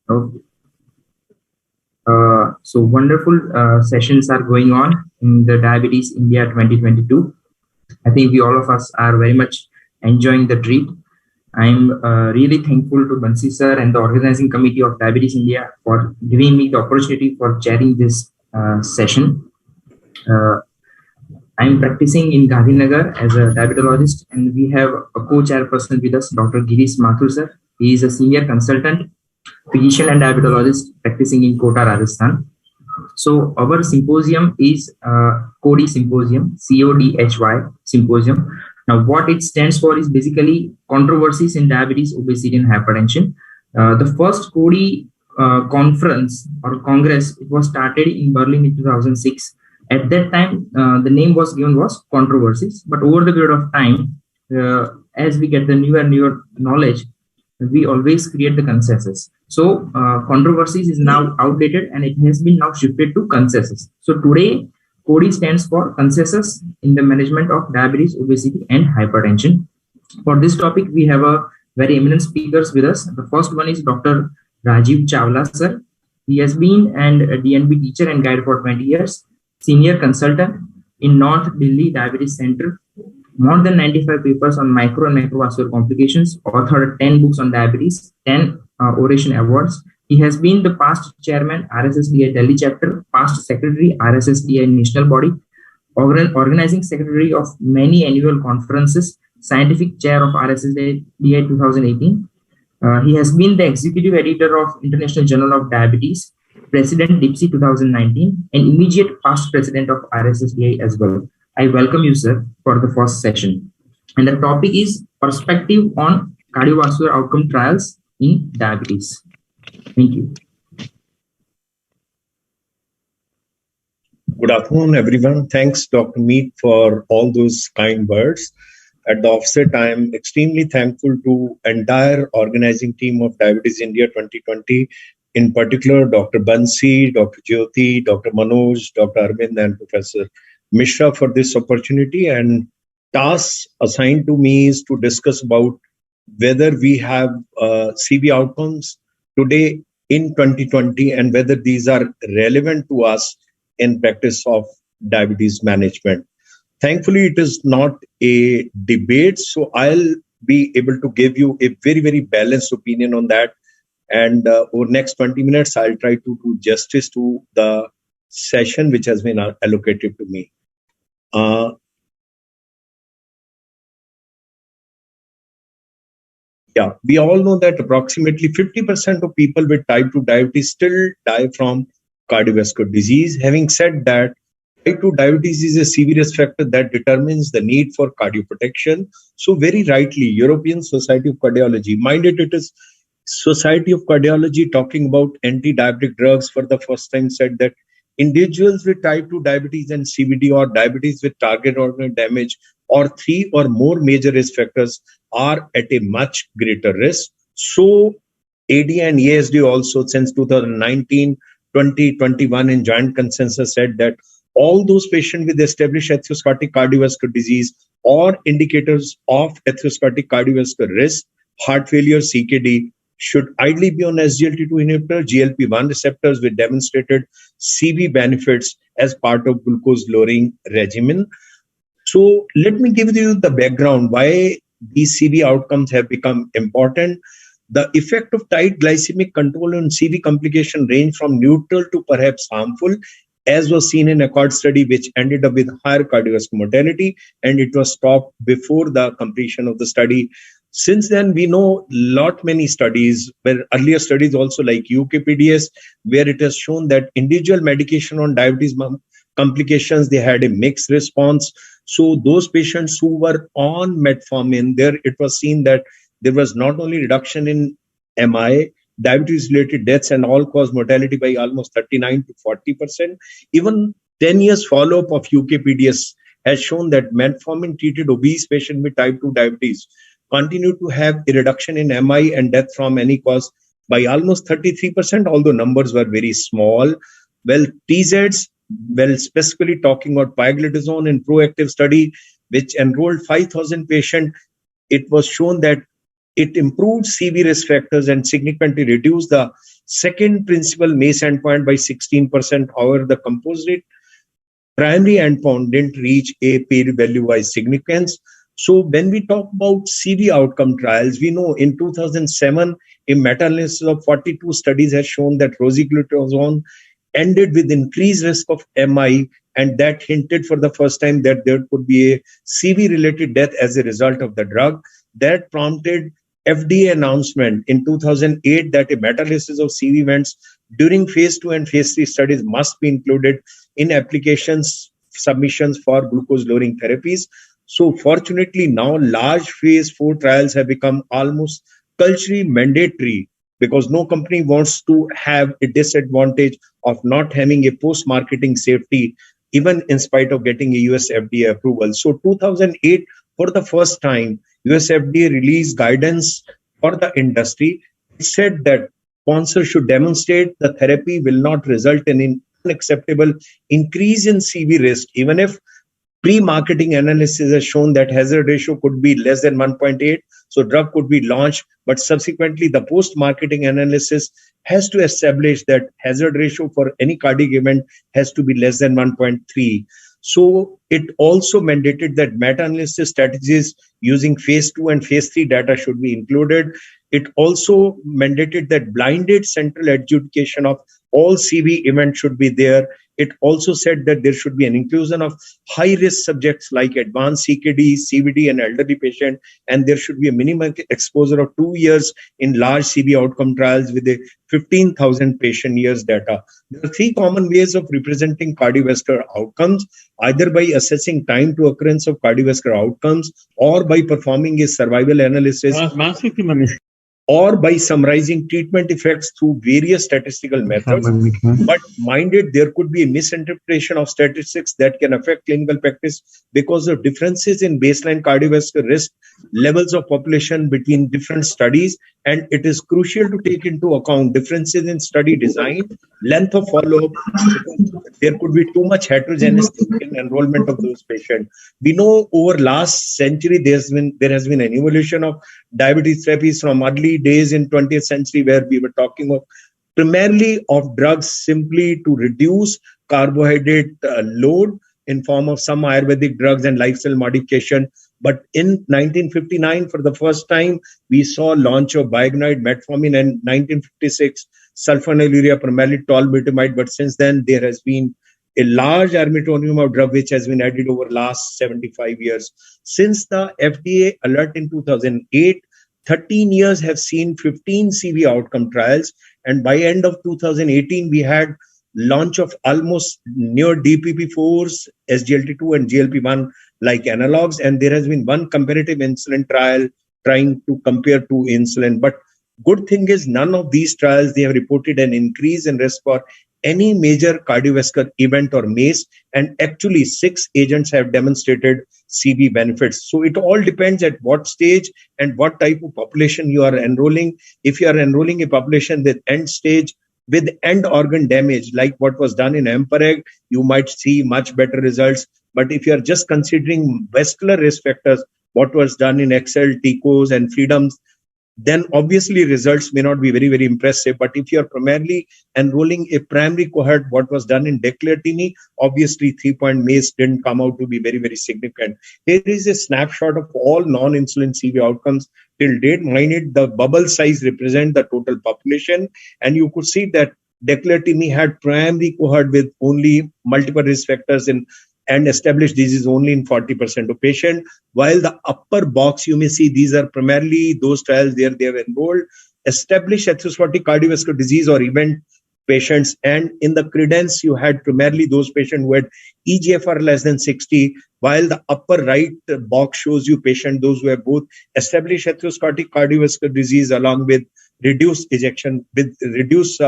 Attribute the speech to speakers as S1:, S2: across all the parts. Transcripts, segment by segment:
S1: Okay. So wonderful sessions are going on in the Diabetes India 2022. I think we all of us are very much enjoying the treat. I'm really thankful to Bansi sir and the organizing committee of Diabetes India for giving me the opportunity for chairing this session. Uh, I'm practicing in Gandhinagar as a diabetologist, and we have a co-chairperson with us, Dr. Girish Mathur sir. He is a senior consultant, physician and diabetologist practicing in Kota, Rajasthan. So our symposium is CODHY Symposium, CODHY Symposium. Now, what it stands for is basically controversies in diabetes, obesity, and hypertension. The first CODHY conference or congress, it was started in Berlin in 2006. At that time, the name was given was controversies, but over the period of time, as we get the newer and newer knowledge, we always create the consensus. So controversies is now outdated and it has been now shifted to consensus. So today, CODHY stands for consensus in the management of diabetes, obesity, and hypertension. For this topic, we have a very eminent speakers with us. The first one is Dr. Rajiv Chawla, sir. He has been a DNB teacher and guide for 20 years, senior consultant in North Delhi Diabetes Center, more than 95 papers on micro and macrovascular complications, authored 10 books on diabetes, 10 oration awards. He has been the past chairman, RSSDI Delhi chapter, past secretary, RSSDI national body, organizing secretary of many annual conferences, scientific chair of RSSDI 2018. He has been the executive editor of International Journal of Diabetes, president DIPSI 2019, and immediate past president of RSSDI as well. I welcome you, sir, for the first session. And the topic is perspective on cardiovascular outcome trials in diabetes. Thank you.
S2: Good afternoon, everyone. Thanks, Dr. Meet, for all those kind words. At the offset, I am extremely thankful to entire organizing team of Diabetes India 2020, in particular, Dr. Bansi, Dr. Jyoti, Dr. Manoj, Dr. Arvind, and Professor Mishra for this opportunity. And tasks assigned to me is to discuss about whether we have CV outcomes today in 2020 and whether these are relevant to us in practice of diabetes management. Thankfully, it is not a debate, so I'll be able to give you a very, very balanced opinion on that. And over next 20 minutes, I'll try to do justice to the session which has been allocated to me. Yeah, we all know that approximately 50% of people with type 2 diabetes still die from cardiovascular disease. Having said that, type 2 diabetes is a severe risk factor that determines the need for cardioprotection. So very rightly, European Society of Cardiology, minded it is Society of Cardiology talking about anti-diabetic drugs for the first time, said that individuals with type 2 diabetes and CVD or diabetes with target organ damage or 3 or more major risk factors are at a much greater risk. So AD and ESD also since 2019, 2021 in joint consensus said that all those patients with established atherosclerotic cardiovascular disease or indicators of atherosclerotic cardiovascular risk, heart failure, CKD, should ideally be on SGLT2 inhibitor, GLP-1 receptors with demonstrated CV benefits as part of glucose lowering regimen. So let me give you the background why these CV outcomes have become important. The effect of tight glycemic control on CV complication range from neutral to perhaps harmful, as was seen in a ACCORD study, which ended up with higher cardiovascular mortality, and it was stopped before the completion of the study. Since then, we know many studies, where earlier studies also like UKPDS, where it has shown that individual medication on diabetes complications, they had a mixed response. So those patients who were on metformin, there it was seen that there was not only reduction in MI, diabetes-related deaths and all-cause mortality by almost 39 to 40%. Even 10 years follow-up of UKPDS has shown that metformin-treated obese patients with type 2 diabetes continue to have a reduction in MI and death from any cause by almost 33%, although numbers were very small. Well, TZs, specifically talking about pioglitazone in proactive study, which enrolled 5,000 patients, it was shown that it improved CV risk factors and significantly reduced the Second principal MACE endpoint by 16%. However, the composite primary endpoint didn't reach a p-value-wise significance. So when we talk about CV outcome trials, we know in 2007, a meta-analysis of 42 studies has shown that rosiglitazone ended with increased risk of MI, and that hinted for the first time that there could be a CV-related death as a result of the drug. That prompted FDA announcement in 2008 that a meta-analysis of CV events during phase 2 and phase 3 studies must be included in applications submissions for glucose-lowering therapies. So fortunately, now large phase 4 trials have become almost culturally mandatory, because no company wants to have a disadvantage of not having a post-marketing safety, even in spite of getting a US FDA approval. So 2008, for the first time, US FDA released guidance for the industry. It said that sponsors should demonstrate the therapy will not result in an unacceptable increase in CV risk, even if pre-marketing analysis has shown that hazard ratio could be less than 1.8, so drug could be launched, but subsequently the post-marketing analysis has to establish that hazard ratio for any cardiac event has to be less than 1.3. So it also mandated that meta-analysis strategies using phase 2 and phase 3 data should be included. It also mandated that blinded central adjudication of all CV events should be there. It also said that there should be an inclusion of high-risk subjects like advanced CKD, CVD, and elderly patient, and there should be a minimum exposure of 2 years in large CV outcome trials with a 15,000 patient years data. There are three common ways of representing cardiovascular outcomes, either by assessing time to occurrence of cardiovascular outcomes, or by performing a survival analysis, or by summarizing treatment effects through various statistical methods. But minded, there could be a misinterpretation of statistics that can affect clinical practice because of differences in baseline cardiovascular risk levels of population between different studies. And it is crucial to take into account differences in study design, length of follow-up. There could be too much heterogeneity in enrollment of those patients. We know over last century, there has been an evolution of diabetes therapies from early days in 20th century, where we were talking of primarily of drugs simply to reduce carbohydrate load in form of some Ayurvedic drugs and lifestyle modification. But in 1959, for the first time, we saw launch of biogonide, metformin, and 1956 sulfonylurea, primarily tolbutamide. But since then, there has been a large armamentarium of drug which has been added over last 75 years. Since the FDA alert in 2008, 13 years have seen 15 CV outcome trials. And by end of 2018, we had launch of almost near DPP4s, SGLT2 and GLP-1 like analogs. And there has been one comparative insulin trial trying to compare to insulin. But good thing is none of these trials, they have reported an increase in risk for any major cardiovascular event or MACE, and actually 6 agents have demonstrated CV benefits. So it all depends at what stage and what type of population you are enrolling. If you are enrolling a population with end stage, with end organ damage, like what was done in EMPEREG, you might see much better results. But if you are just considering vascular risk factors, what was done in EXCEL, TICOS, and FREEDOMS, then obviously results may not be very, very impressive. But if you are primarily enrolling a primary cohort, what was done in DECLARE-TIMI, obviously 3-point MACE didn't come out to be very, very significant. Here is a snapshot of all non-insulin CV outcomes till date. Mind it, the bubble size represent the total population. And you could see that DECLARE-TIMI had primary cohort with only multiple risk factors and established disease only in 40% of patients, while the upper box, you may see these are primarily those trials there they have enrolled established atherosclerotic cardiovascular disease or event patients. And in the credence, you had primarily those patients who had EGFR less than 60, while the upper right box shows you patients, those who have both established atherosclerotic cardiovascular disease along with reduced ejection, with reduced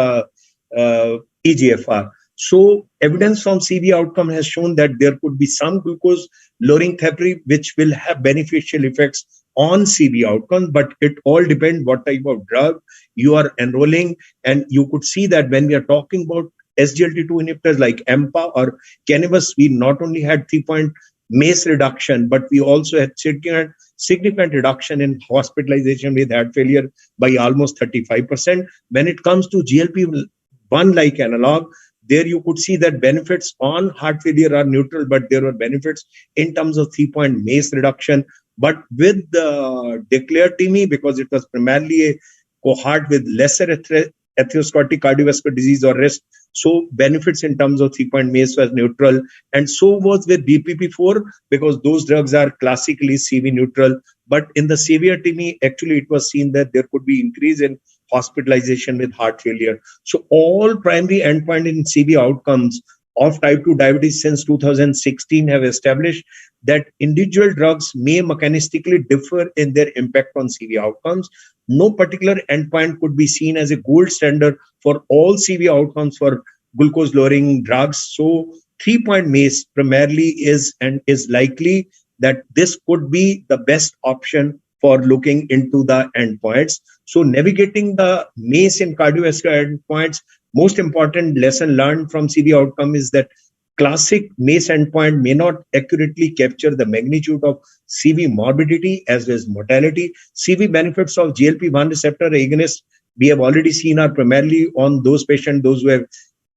S2: EGFR. So evidence from CV outcome has shown that there could be some glucose lowering therapy which will have beneficial effects on CV outcome, but it all depends what type of drug you are enrolling. And you could see that when we are talking about SGLT2 inhibitors like EMPA or Canvas, we not only had 3-point MACE reduction, but we also had significant reduction in hospitalization with heart failure by almost 35%. When it comes to GLP-1 like analog, there you could see that benefits on heart failure are neutral, but there were benefits in terms of 3-point MACE reduction. But with the declared TME, because it was primarily a cohort with lesser atherosclerotic cardiovascular disease or risk, so benefits in terms of 3-point MACE was neutral. And so was with BPP4, because those drugs are classically CV neutral. But in the severe TME, actually, it was seen that there could be increase in hospitalization with heart failure. So all primary endpoint in CV outcomes of type 2 diabetes since 2016 have established that individual drugs may mechanistically differ in their impact on CV outcomes. No particular endpoint could be seen as a gold standard for all CV outcomes for glucose lowering drugs. So 3-point MACE primarily is likely that this could be the best option for looking into the endpoints. So navigating the MACE in cardiovascular endpoints, most important lesson learned from CV outcome is that classic MACE endpoint may not accurately capture the magnitude of CV morbidity as well as mortality. CV benefits of GLP-1 receptor agonists we have already seen are primarily on those patients, those who have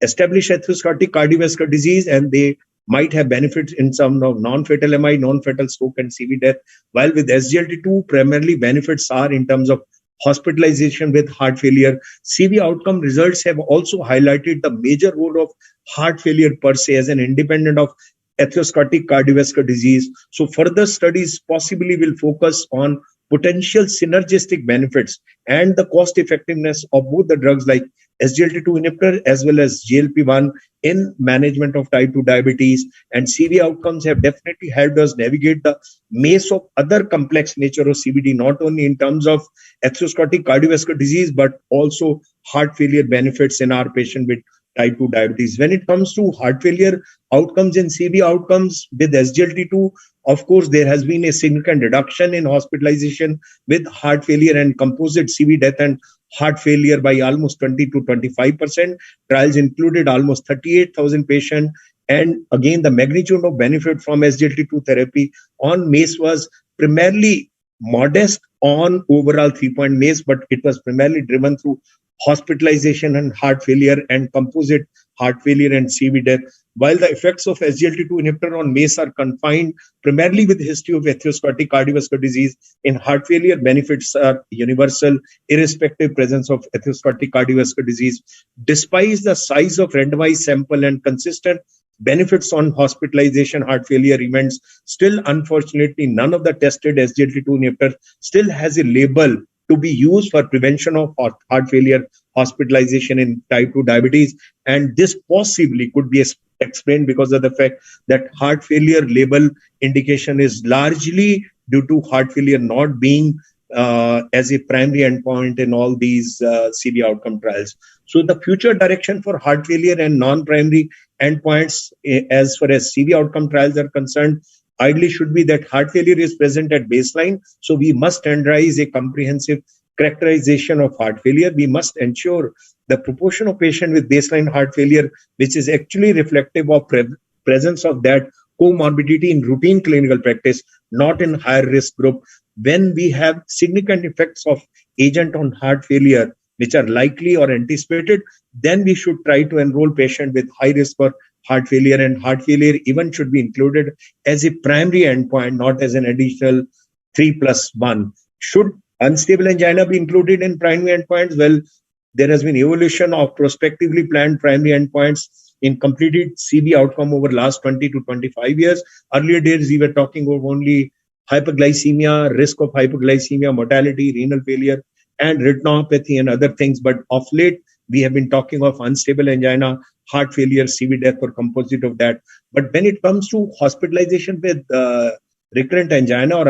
S2: established atherosclerotic cardiovascular disease, and they might have benefits in some of non-fatal MI, non-fatal stroke and CV death, while with SGLT2, primarily benefits are in terms of hospitalization with heart failure. CV outcome results have also highlighted the major role of heart failure per se as an independent of atherosclerotic cardiovascular disease. So further studies possibly will focus on potential synergistic benefits and the cost effectiveness of both the drugs like SGLT2 inhibitor as well as GLP-1 in management of type 2 diabetes. And CV outcomes have definitely helped us navigate the maze of other complex nature of CVD, not only in terms of atherosclerotic cardiovascular disease, but also heart failure benefits in our patient with type 2 diabetes. When it comes to heart failure outcomes and CV outcomes with SGLT2, of course, there has been a significant reduction in hospitalization with heart failure and composite CV death and heart failure by almost 20 to 25%. Trials included almost 38,000 patients. And again, the magnitude of benefit from SGLT2 therapy on MACE was primarily modest on overall 3-point MACE, but it was primarily driven through hospitalization and heart failure and composite heart failure and CV death, while the effects of SGLT2 inhibitor on MACE are confined primarily with history of atherosclerotic cardiovascular disease. In heart failure, benefits are universal, irrespective presence of atherosclerotic cardiovascular disease. Despite the size of randomized sample and consistent benefits on hospitalization, heart failure events, still, unfortunately, none of the tested SGLT2 inhibitors still has a label to be used for prevention of heart failure hospitalization in type 2 diabetes. And this possibly could be explained because of the fact that heart failure label indication is largely due to heart failure not being as a primary endpoint in all these CV outcome trials. So the future direction for heart failure and non-primary endpoints as far as CV outcome trials are concerned ideally should be that heart failure is present at baseline. So we must standardize a comprehensive characterization of heart failure. We must ensure the proportion of patients with baseline heart failure, which is actually reflective of presence of that comorbidity in routine clinical practice, not in higher risk group. When we have significant effects of agent on heart failure, which are likely or anticipated, then we should try to enroll patients with high risk for heart failure, and heart failure even should be included as a primary endpoint, not as an additional 3+1. Should unstable angina be included in primary endpoints? Well, there has been evolution of prospectively planned primary endpoints in completed CV outcome over last 20 to 25 years. Earlier days, we were talking of only hypoglycemia, risk of hypoglycemia, mortality, renal failure, and retinopathy and other things. But of late, we have been talking of unstable angina, heart failure, CV death, or composite of that. But when it comes to hospitalization with recurrent angina or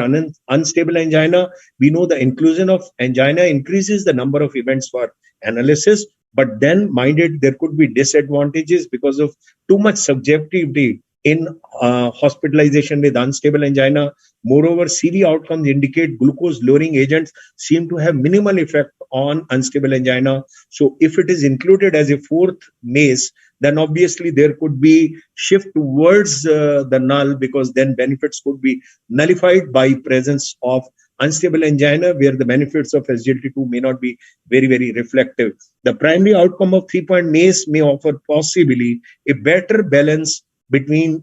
S2: unstable angina, we know the inclusion of angina increases the number of events for analysis. But then, minded, there could be disadvantages because of too much subjectivity in hospitalization with unstable angina. Moreover, CV outcomes indicate glucose-lowering agents seem to have minimal effect on unstable angina. So if it is included as a fourth MACE, then obviously there could be shift towards the null, because then benefits could be nullified by presence of unstable angina, where the benefits of SGLT2 may not be very, very reflective. The primary outcome of 3-point MACE may offer possibly a better balance between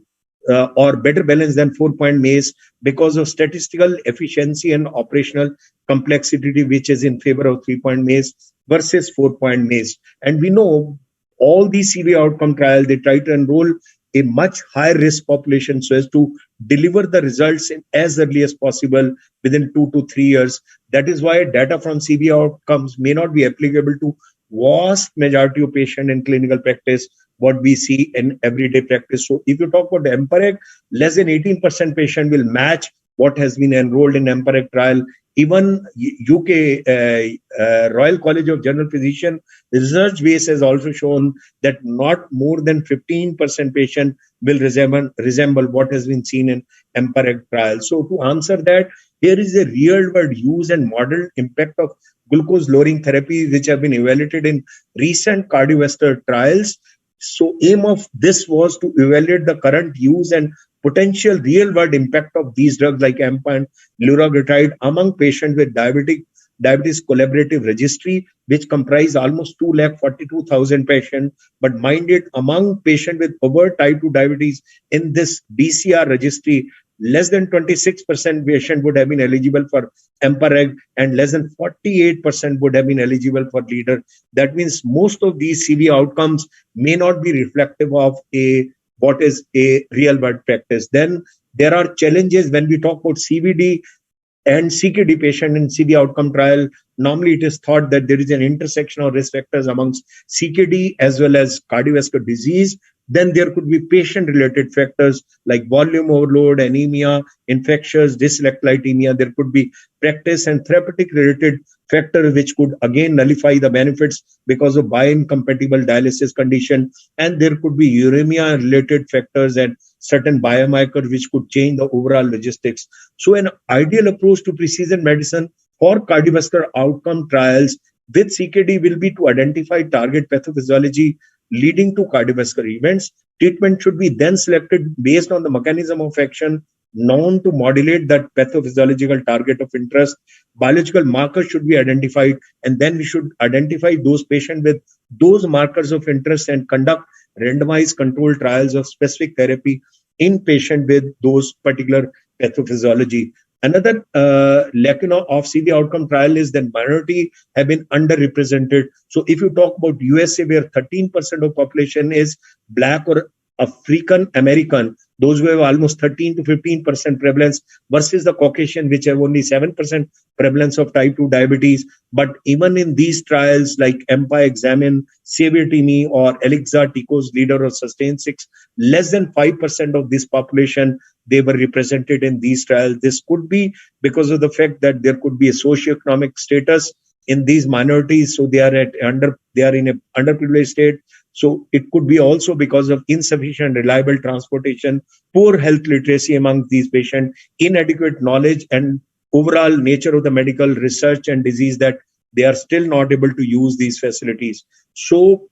S2: or better balance than 4-point MACE because of statistical efficiency and operational complexity, which is in favor of 3-point MACE versus 4-point MACE. And we know all these CV outcome trials, they try to enroll a much higher risk population so as to deliver the results in as early as possible within 2 to 3 years. That is why data from CV outcomes may not be applicable to vast majority of patients in clinical practice, what we see in everyday practice. So if you talk about the EMPA-REG, less than 18% patient will match what has been enrolled in EMPA-REG trial. Even UK Royal College of General Physicians research base has also shown that not more than 15% patient will resemble what has been seen in EMPA-REG trial. So to answer that, here is a real world use and model impact of glucose lowering therapy, which have been evaluated in recent cardiovascular trials. So aim of this was to evaluate the current use and potential real-world impact of these drugs like EMPA and liraglutide among patients with diabetes collaborative registry, which comprise almost 242,000 patients. But mind it, among patients with overt type 2 diabetes in this BCR registry, less than 26% patient would have been eligible for EMPA-REG and less than 48% would have been eligible for leader. That means most of these CV outcomes may not be reflective of what is a real world practice. Then there are challenges when we talk about CVD and CKD patient in CV outcome trial. Normally it is thought that there is an intersection of risk factors amongst CKD as well as cardiovascular disease. Then there could be patient-related factors like volume overload, anemia, infectious, dyslipidemia. There could be practice and therapeutic-related factors which could again nullify the benefits because of bioincompatible dialysis condition. And there could be uremia-related factors and certain biomarkers which could change the overall logistics. So an ideal approach to precision medicine for cardiovascular outcome trials with CKD will be to identify target pathophysiology leading to cardiovascular events. Treatment should be then selected based on the mechanism of action known to modulate that pathophysiological target of interest. Biological markers should be identified, and then we should identify those patients with those markers of interest and conduct randomized controlled trials of specific therapy in patients with those particular pathophysiology. Another lacuna of CV outcome trial is that minority have been underrepresented. So if you talk about USA, where 13% of population is Black or African American, those who have almost 13 to 15% prevalence versus the Caucasian, which have only 7% prevalence of type 2 diabetes. But even in these trials like EMPA, Examine, SAVIOR-TIMI or ELIXA, TICO's leader or Sustain 6, less than 5% of this population, they were represented in these trials. This could be because of the fact that there could be a socioeconomic status in these minorities, so they are in a underprivileged state. So it could be also because of insufficient reliable transportation, poor health literacy among these patients, inadequate knowledge and overall nature of the medical research and disease that they are still not able to use these facilities. So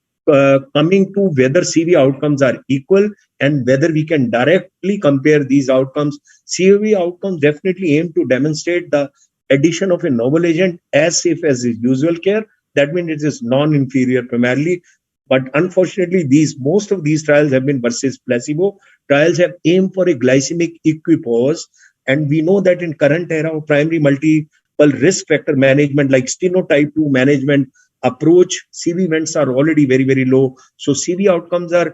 S2: coming to whether CV outcomes are equal and whether we can directly compare these outcomes, CV outcomes definitely aim to demonstrate the addition of a novel agent as safe as is usual care. That means it is non-inferior primarily. But unfortunately, most of these trials have been versus placebo. Trials have aimed for a glycemic equipoise. And we know that in current era of primary multiple risk factor management, like stenotype 2 management approach, CV events are already very, very low. So CV outcomes are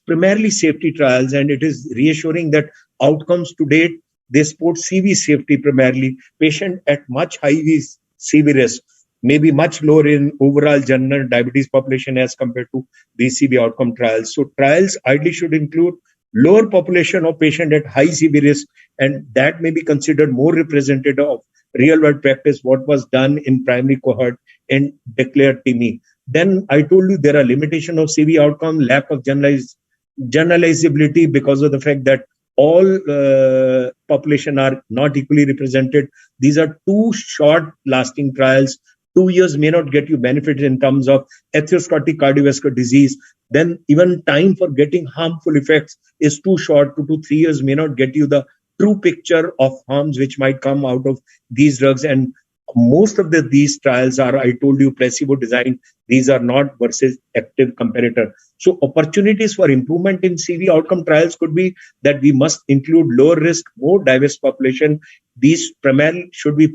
S2: primarily safety trials, and it is reassuring that outcomes to date, they support CV safety primarily. Patient at much high CV risk may be much lower in overall general diabetes population as compared to these CV outcome trials. So trials ideally should include lower population of patient at high CV risk, and that may be considered more representative of real world practice, what was done in primary cohort and declared TIMI. Then I told you there are limitation of CV outcome, lack of generalized generalizability because of the fact that all population are not equally represented. These are too short lasting trials. 2 years may not get you benefit in terms of atherosclerotic cardiovascular disease. Then even time for getting harmful effects is too short. 2 to 3 years may not get you the true picture of harms which might come out of these drugs. And most of these trials are, I told you, placebo design. These are not versus active comparator. So opportunities for improvement in CV outcome trials could be that we must include lower risk, more diverse population. These primarily should be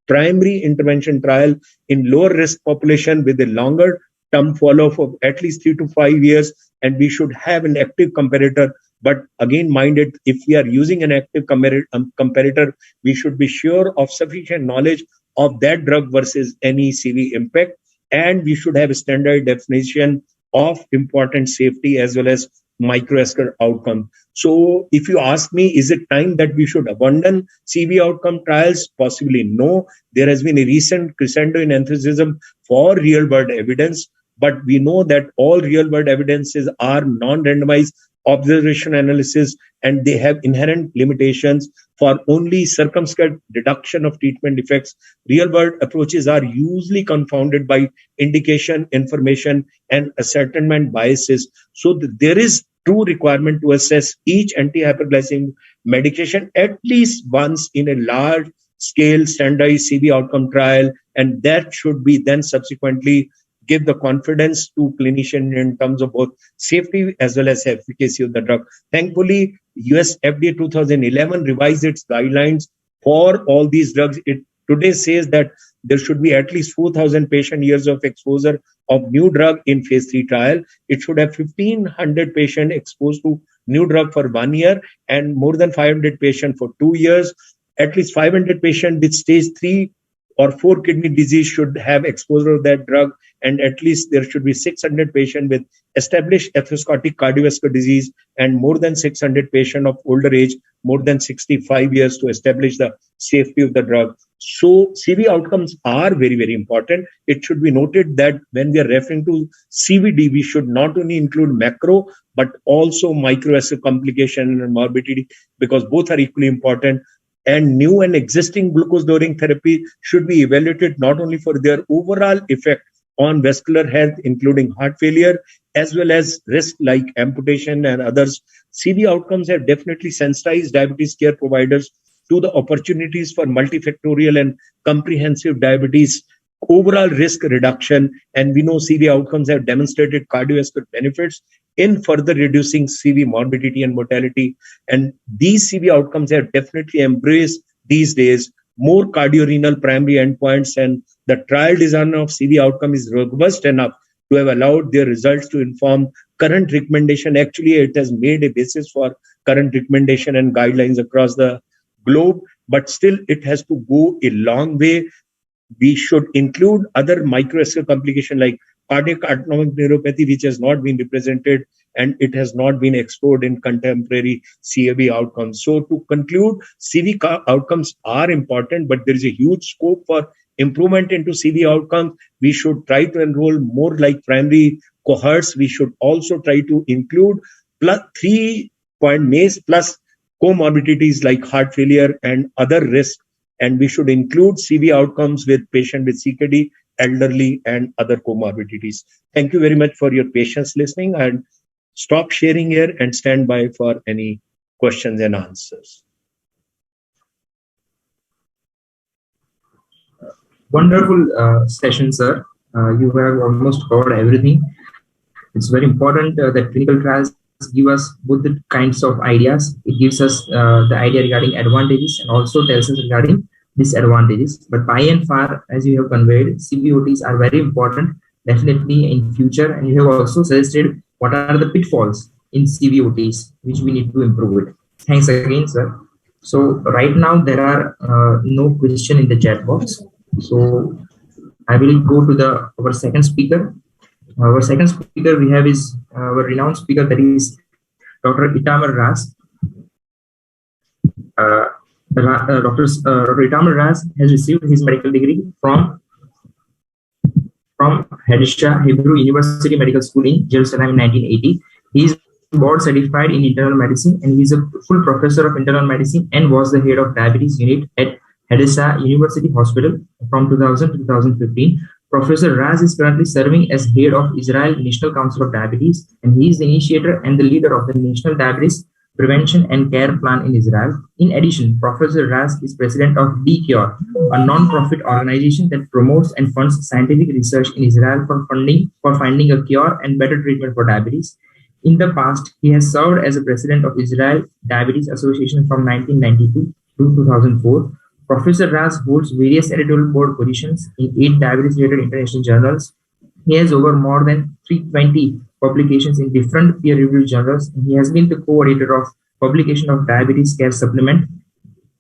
S2: primary intervention trial in lower risk population with a longer term follow-up of at least 3 to 5 years. And we should have an active comparator. But again, mind it, if we are using an active comparator, we should be sure of sufficient knowledge of that drug versus any CV impact. And we should have a standard definition of important safety as well as microvascular outcome. So if you ask me, is it time that we should abandon CV outcome trials? Possibly no. There has been a recent crescendo in enthusiasm for real world evidence, but we know that all real world evidences are non-randomized observation analysis, and they have inherent limitations for only circumscribed deduction of treatment effects. Real world approaches are usually confounded by indication, information, and ascertainment biases. So there is true requirement to assess each anti-hyperglycemic medication at least once in a large scale standardized CV outcome trial, and that should be then subsequently give the confidence to clinician in terms of both safety as well as efficacy of the drug. Thankfully, US FDA 2011 revised its guidelines for all these drugs. It today says that there should be at least 4,000 patient years of exposure of new drug in phase 3 trial. It should have 1,500 patient exposed to new drug for 1 year and more than 500 patient for 2 years. At least 500 patient with stage 3 or 4 kidney disease should have exposure of that drug, and at least there should be 600 patients with established atherosclerotic cardiovascular disease and more than 600 patients of older age, more than 65 years, to establish the safety of the drug. So CV outcomes are very, very important. It should be noted that when we are referring to CVD, we should not only include macro, but also microvascular complication and morbidity, because both are equally important. And new and existing glucose-lowering therapy should be evaluated not only for their overall effect on vascular health, including heart failure, as well as risk like amputation and others. CV outcomes have definitely sensitized diabetes care providers to the opportunities for multifactorial and comprehensive diabetes overall risk reduction. And we know CV outcomes have demonstrated cardiovascular benefits in further reducing CV morbidity and mortality. And these CV outcomes have definitely embraced these days more cardiorenal primary endpoints, and the trial design of CV outcome is robust enough to have allowed their results to inform current recommendation. Actually, it has made a basis for current recommendation and guidelines across the globe, but still it has to go a long way. We should include other microvascular complications like cardiac autonomic neuropathy, which has not been represented and it has not been explored in contemporary CAB outcomes. So to conclude, CV outcomes are important, but there is a huge scope for improvement into CV outcomes. We should try to enroll more like primary cohorts. We should also try to include plus 3-point MACE plus comorbidities like heart failure and other risks. And we should include CV outcomes with patient with CKD, elderly, and other comorbidities. Thank you very much for your patience listening, and stop sharing here and stand by for any questions and answers.
S1: Wonderful session, sir. You have almost covered everything. It's very important that clinical trials give us both the kinds of ideas. It gives us the idea regarding advantages and also tells us regarding disadvantages. But by and far, as you have conveyed, CVOTs are very important, definitely in future. And you have also suggested what are the pitfalls in CVOTs, which we need to improve it. Thanks again, sir. So right now there are no question in the chat box. So I will go to our second speaker. Our second speaker we have is our renowned speaker, that is Dr. Itamar Ras. Dr. Itamar Ras has received his medical degree from Hadisha Hebrew University Medical School in Jerusalem in 1980. He is board certified in internal medicine, and he's a full professor of internal medicine and was the head of diabetes unit at Hadessa University Hospital from 2000 to 2015. Professor Raz is currently serving as head of Israel National Council of Diabetes, and he is the initiator and the leader of the National Diabetes Prevention and Care Plan in Israel. In addition, Professor Raz is president of DCure, a non-profit organization that promotes and funds scientific research in Israel for finding a cure and better treatment for diabetes. In the past, he has served as a president of Israel Diabetes Association from 1992 to 2004. Professor Raz holds various editorial board positions in 8 diabetes-related international journals. He has over more than 320 publications in different peer-reviewed journals. He has been the co-editor of publication of Diabetes Care Supplement.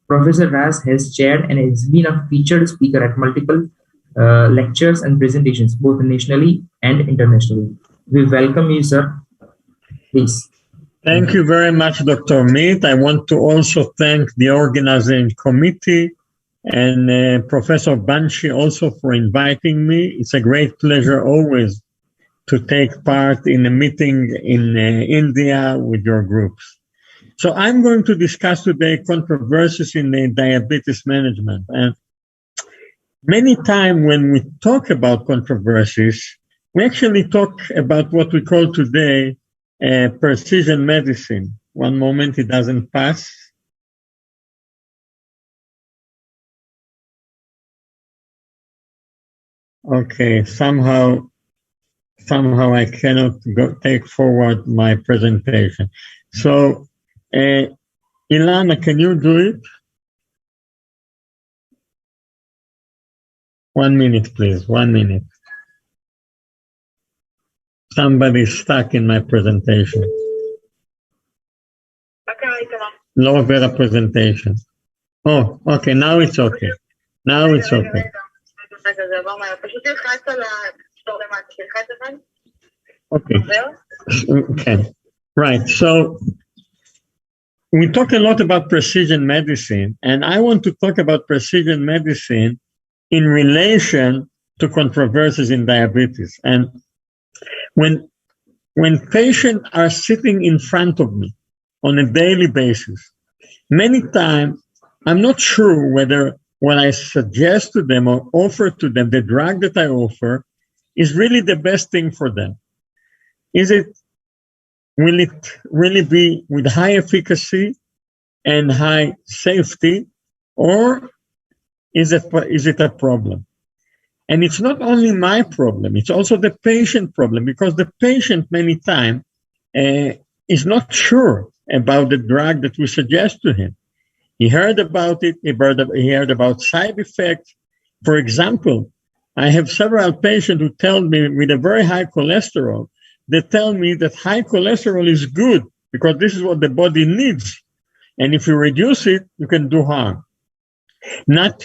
S1: Professor Raz has chaired and has been a featured speaker at multiple lectures and presentations, both nationally and internationally. We welcome you, sir. Please.
S3: Thank you very much, Dr. Meet. I want to also thank the organizing committee and Professor Banshi also for inviting me. It's a great pleasure always to take part in a meeting in India with your groups. So I'm going to discuss today controversies in diabetes management. And many times when we talk about controversies, we actually talk about what we call today precision medicine. One moment, it doesn't pass. Okay, somehow I cannot take forward my presentation. So, Ilana, can you do it? 1 minute, please, 1 minute. Somebody's stuck in my presentation. לא עובר הפרזנטיישן. Oh, okay, now it's okay. Now it's okay. Okay, right. So we talk a lot about precision medicine, and I want to talk about precision medicine in relation to controversies in diabetes. And when patients are sitting in front of me on a daily basis, many times I'm not sure whether what I suggest to them or offer to them, the drug that I offer, is really the best thing for them. Will it really be with high efficacy and high safety, or is it a problem? And it's not only my problem, it's also the patient problem, because the patient many times is not sure about the drug that we suggest to him. He heard about it, he heard about side effects. For example, I have several patients who tell me with a very high cholesterol, they tell me that high cholesterol is good because this is what the body needs. And if you reduce it, you can do harm. Not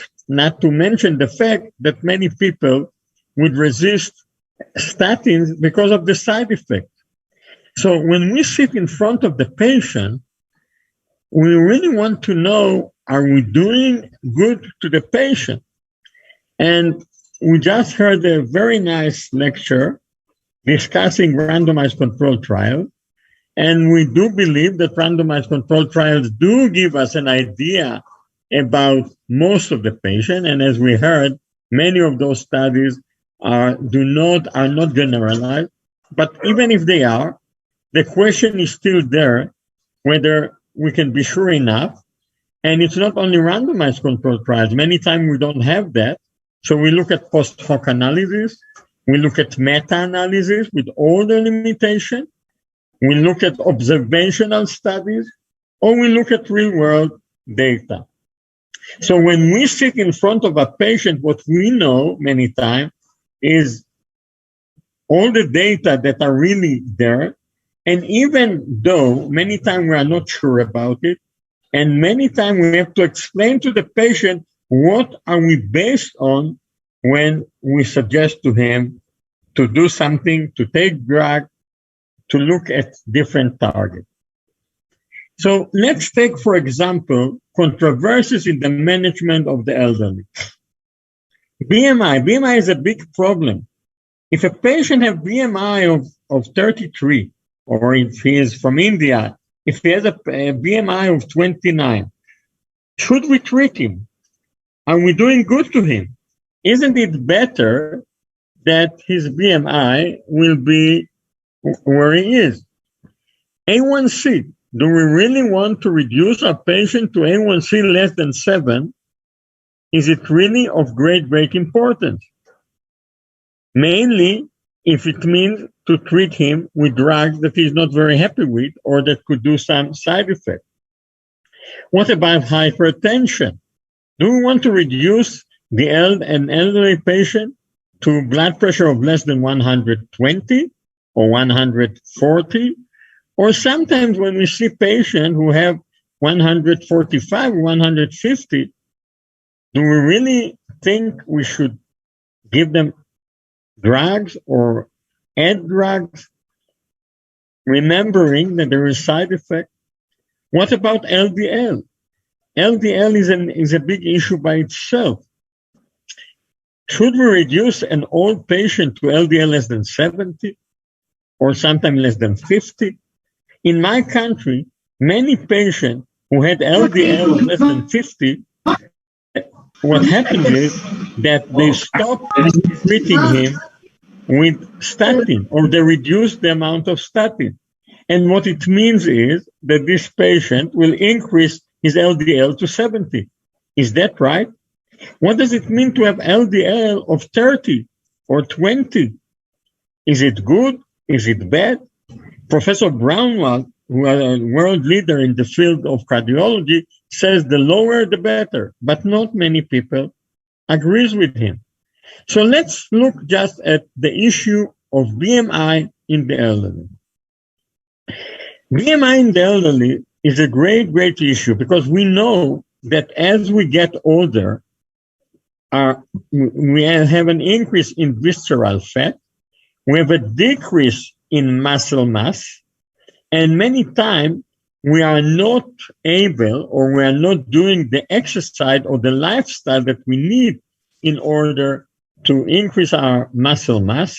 S3: to mention the fact that many people would resist statins because of the side effect. So when we sit in front of the patient, we really want to know, are we doing good to the patient? And we just heard a very nice lecture discussing randomized control trial. And we do believe that randomized control trials do give us an idea about most of the patient. And as we heard, many of those studies are not generalized. But even if they are, the question is still there, whether we can be sure enough. And it's not only randomized control trials. Many times we don't have that. So we look at post hoc analysis. We look at meta-analysis with all the limitation. We look at observational studies, or we look at real-world data. So when we sit in front of a patient, what we know many times is all the data that are really there. And even though many times we are not sure about it, and many times we have to explain to the patient what are we based on when we suggest to him to do something, to take drug, to look at different targets. So let's take, for example, controversies in the management of the elderly. BMI is a big problem. If a patient has BMI of 33, or if he is from India, if he has a BMI of 29, should we treat him? Are we doing good to him? Isn't it better that his BMI will be where he is? A1C. Do we really want to reduce our patient to A1C less than 7? Is it really of great importance? Mainly if it means to treat him with drugs that he's not very happy with or that could do some side effect. What about hypertension? Do we want to reduce an elderly patient to blood pressure of less than 120 or 140? Or sometimes when we see patients who have 145, 150, do we really think we should give them drugs or add drugs, remembering that there is side effect? What about LDL? LDL is a big issue by itself. Should we reduce an old patient to LDL less than 70 or sometimes less than 50? In my country, many patients who had LDL of less than 50, what happened is that they stopped treating him with statin, or they reduced the amount of statin. And what it means is that this patient will increase his LDL to 70. Is that right? What does it mean to have LDL of 30 or 20? Is it good? Is it bad? Professor Brownwald, who is a world leader in the field of cardiology, says the lower the better, but not many people agrees with him. So let's look just at the issue of BMI in the elderly. BMI in the elderly is a great issue because we know that as we get older, we have an increase in visceral fat, we have a decrease in muscle mass, and many times we are not able or we are not doing the exercise or the lifestyle that we need in order to increase our muscle mass,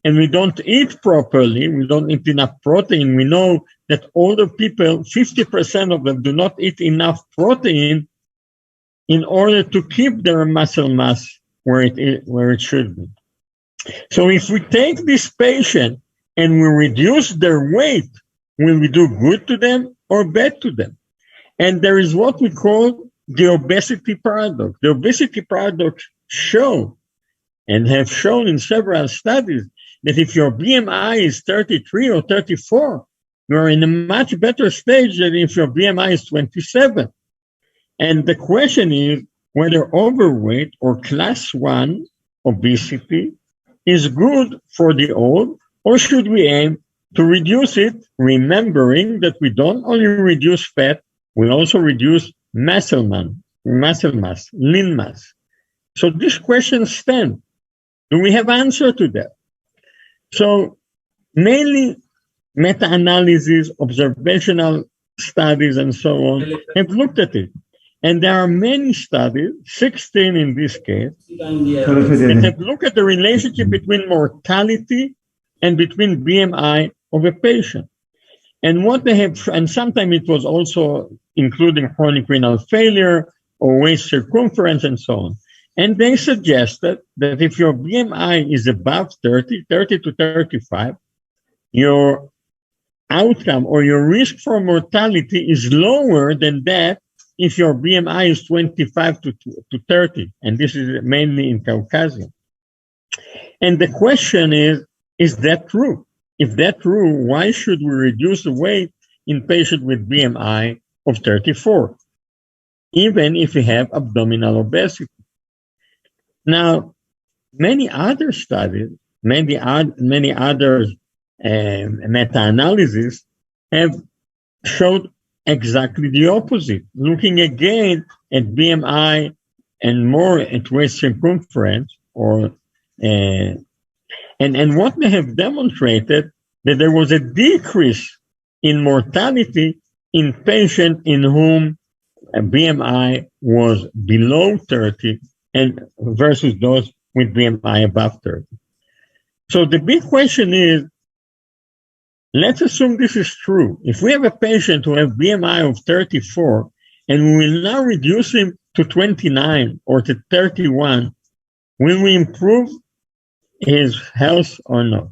S3: and we don't eat properly, we don't eat enough protein. We know that older people, 50% of them do not eat enough protein in order to keep their muscle mass where it should be. So if we take this patient and we reduce their weight, will we do good to them or bad to them? And there is what we call the obesity paradox. The obesity paradox show and have shown in several studies that if your BMI is 33 or 34, you're in a much better stage than if your BMI is 27. And the question is whether overweight or class 1 obesity is good for the old, or should we aim to reduce it, remembering that we don't only reduce fat, we also reduce muscle mass, lean mass. So this question stands. Do we have answer to that? So mainly meta-analysis, observational studies, and so on have looked at it. And there are many studies, 16 in this case, that have looked at the relationship between mortality and between BMI of a patient. And what they have, and sometimes it was also including chronic renal failure or waist circumference and so on. And they suggested that if your BMI is above 30 to 35, your outcome or your risk for mortality is lower than that if your BMI is 25 to 30. And this is mainly in Caucasian. And the question is that true? If that's true, why should we reduce the weight in patients with BMI of 34, even if we have abdominal obesity? Now, many other studies, many other meta-analyses have showed exactly the opposite, looking again at BMI and more at waist circumference, and what they have demonstrated that there was a decrease in mortality in patients in whom a BMI was below 30 and versus those with BMI above 30. So the big question is, let's assume this is true. If we have a patient who has BMI of 34 and we will now reduce him to 29 or to 31, will we improve his health or not?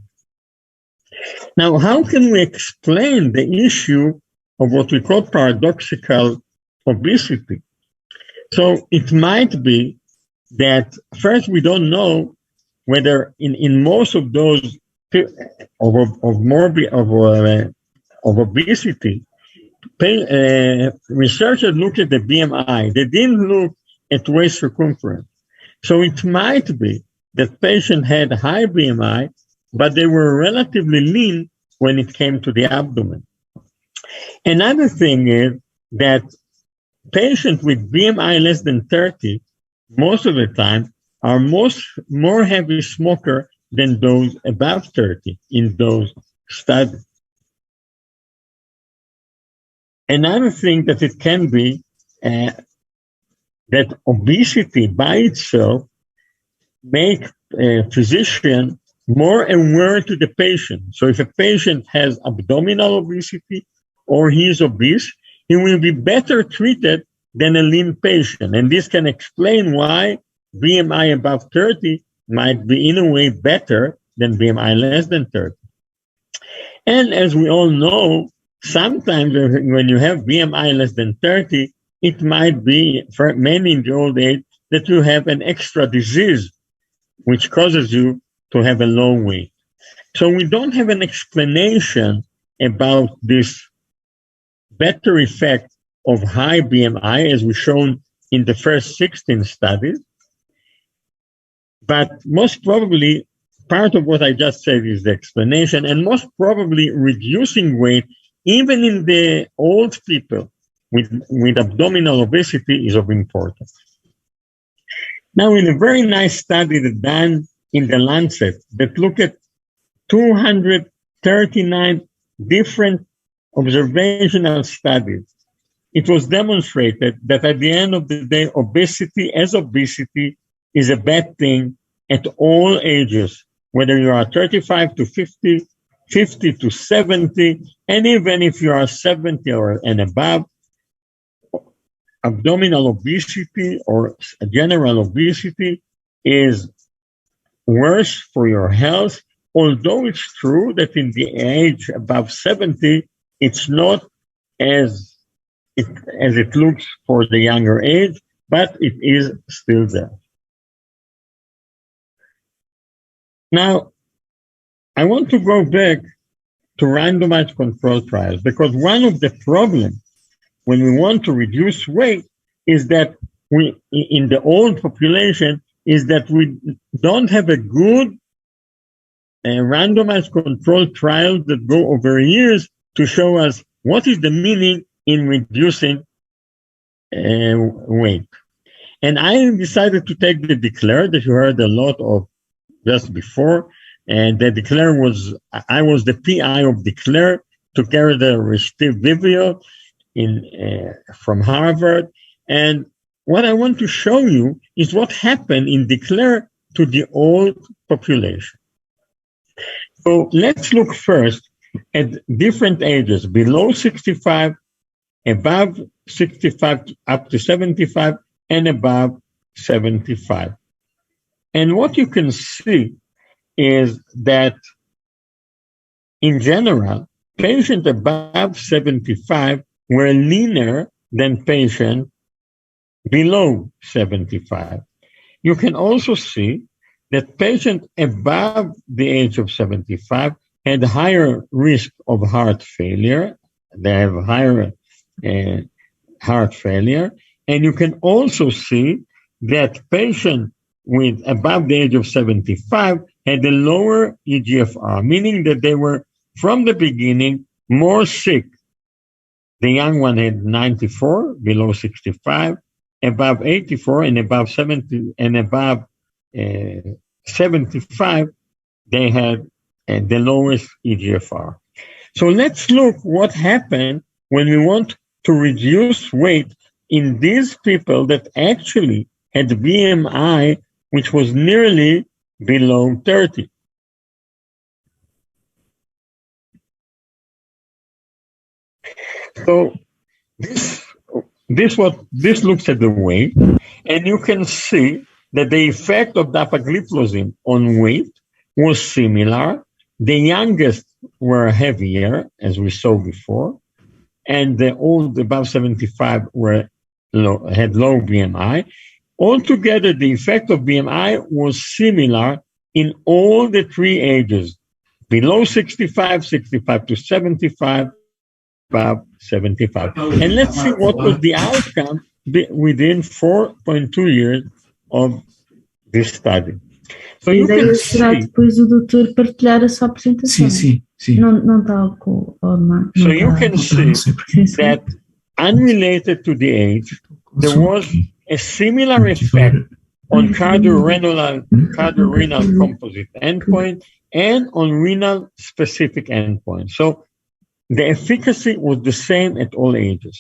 S3: Now, how can we explain the issue of what we call paradoxical obesity? So it might be that first we don't know whether in most of those of obesity, researchers look at the BMI. They didn't look at waist circumference. So it might be that patient had high BMI, but they were relatively lean when it came to the abdomen. Another thing is that patients with BMI less than 30, most of the time, are more heavy smoker than those above 30 in those studies. Another thing that it can be that obesity by itself make a physician more aware to the patient. So if a patient has abdominal obesity or he is obese, he will be better treated than a lean patient. And this can explain why BMI above 30 might be in a way better than BMI less than 30. And as we all know, sometimes when you have BMI less than 30, it might be, for many in the old age, that you have an extra disease which causes you to have a low weight. So we don't have an explanation about this better effect of high BMI as we've shown in the first 16 studies. But most probably, part of what I just said is the explanation, and most probably reducing weight, even in the old people with abdominal obesity, is of importance. Now, in a very nice study that done in the Lancet that looked at 239 different observational studies, it was demonstrated that at the end of the day, obesity is a bad thing at all ages, whether you are 35 to 50, 50 to 70, and even if you are 70 and above, abdominal obesity or general obesity is worse for your health, although it's true that in the age above 70, it's not as it looks for the younger age, but it is still there. Now, I want to go back to randomized control trials, because one of the problems when we want to reduce weight is that we, in the old population, is that we don't have a good randomized control trial that go over years to show us what is the meaning in reducing weight. And I decided to take the Declare that you heard a lot of just before. And the Declare I was the PI of Declare, together with Steve Vivio from Harvard. And what I want to show you is what happened in Declare to the old population. So let's look first at different ages, below 65, above 65, up to 75, and above 75. And what you can see is that, in general, patients above 75 were leaner than patients below 75. You can also see that patients above the age of 75 had higher risk of heart failure. They have higher heart failure. And you can also see that patients with above the age of 75 had a lower eGFR, meaning that they were, from the beginning, more sick. The young one had 94, below 65, above 84, and above 70, and above 75, they had the lowest eGFR. So let's look what happened when we want to reduce weight in these people that actually had BMI which was nearly below 30. So this looks at the weight, and you can see that the effect of dapagliflozin on weight was similar. The youngest were heavier, as we saw before, and the old above 75 had low BMI. Altogether, the effect of BMI was similar in all the three ages, below 65, 65 to 75, above 75. And let's see what was the outcome within 4.2 years of this study. So you can
S4: será
S3: see,
S4: depois o doutor partilhar a sua apresentação.
S5: Sim.
S4: Não está com
S3: so you can see that unrelated to the age, there was a similar effect on cardiorenal composite endpoint and on renal specific endpoint. So the efficacy was the same at all ages.